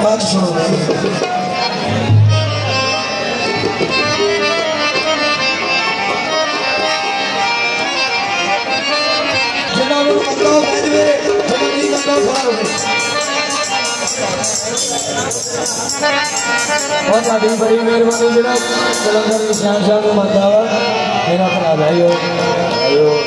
बात सुनो बहुत बड़ी बड़ी मेहरबानी जनाब कलंदर निशान साहब को मरदावा मेरा भरा भाइयों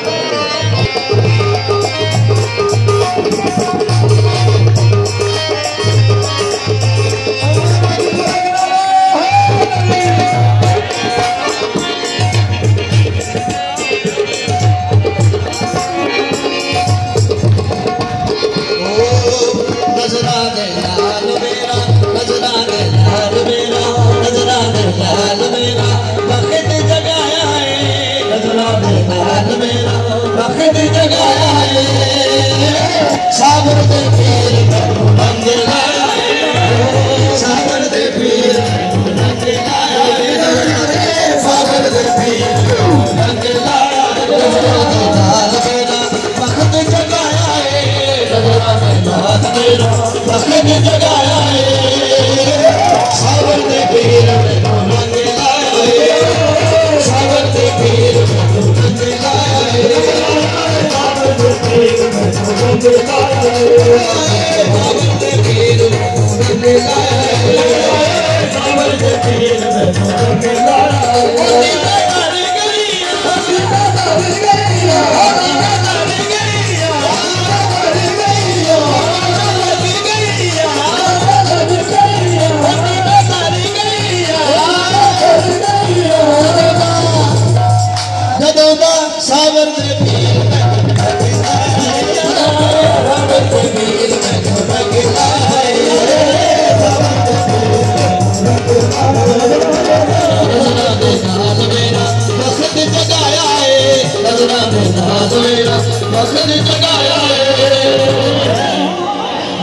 सागर दे पीर रंग लाया सागर दे पीर रंग लाया सागर दे पीर रंग लाया लाल मेरा वक्त जगाया है लाल मेरा वक्त जगाया है सागर दे पीर रंग लाया सागर दे पीर रंग लाया सागर दे पीर रंग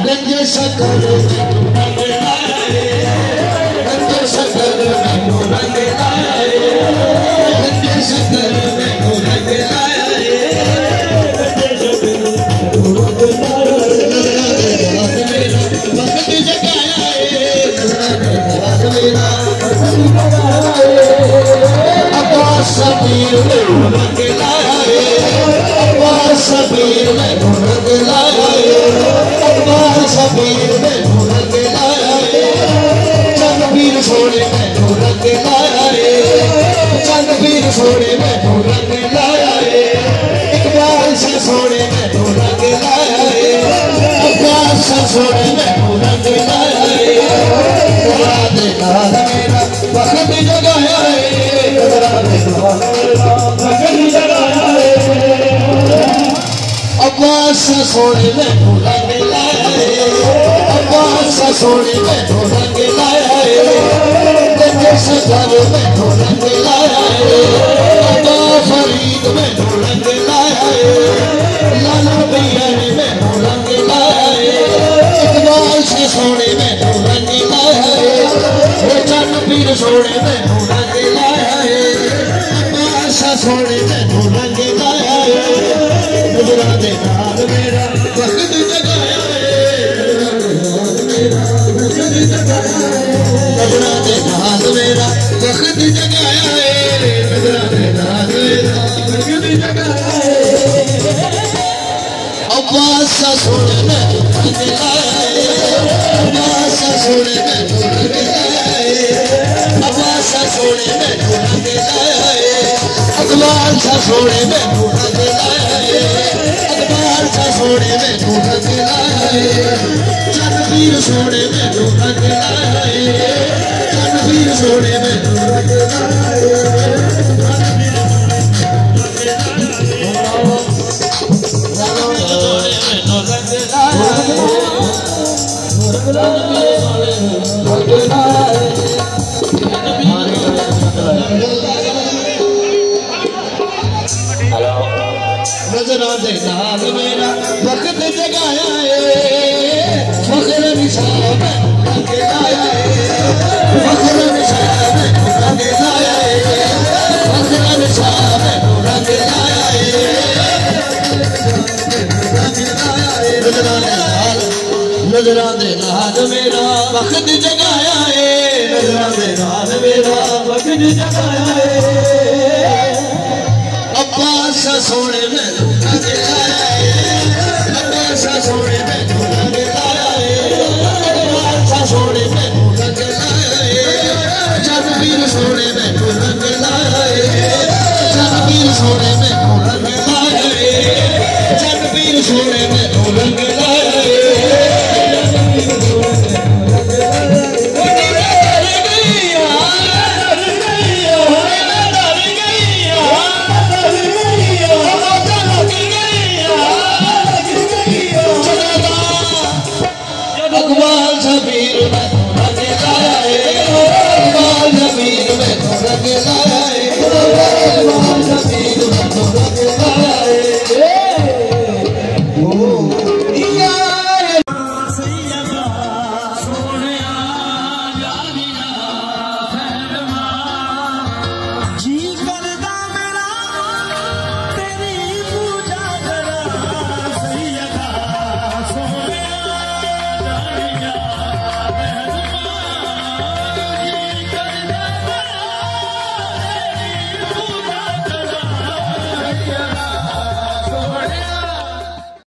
गंजे शक्कर गंजे शक्कर रंग लाया गंजे शक्कर रंग लाया वक्त जगाया अब्बास सबीर रंग लाया अब्बास सबीर रंग लाया सबीर में रंग लाया चंदवीर सोने में रंग लाया चंदवीर सोने में रंग लाया इकबाल से सोने में रंग लाया अब्बास से सोने में रंग लाया मेरा वक्त जगाया अब्बास से सोने में रंग लाया अब्बास सोने में रंग लाया गंजे शक्कर में रंग लाया अब्बा फरीद में रंग लाया लाला बियान में रंग लाया इकबाल से सोने में रंग लाया चंद पीर सोने में रंग लाया अब्बास सोने में रंग लाया गुजरा दे नाल मेरा वक्त जगाया नजरा दे नाल मेरा वक्त जगाया नजरा दे नाल मेरा वक्त जगाया अब्बास सोने में रंग लाया अब्बास सोने में रंग लाया अब्बास सोने में रंग लाया अकबार सा सोने में रंग लाया अकबार सा सोने में रंग लाया चंदवीर सोने में रंग लाया चंदवीर सोने में रंग नजरा दे नाल मेरा वक्त जगाया फखर निशान रंग लाया फखर निशान रंग लाया फखर निशान रंग लाया नजरां दे नाल मेरा वक्त जगाया है नजरां दे नाल मेरा वक्त जगाया है अब्बास सोने मैनू रंग लाया है अब्बास सोने मैनू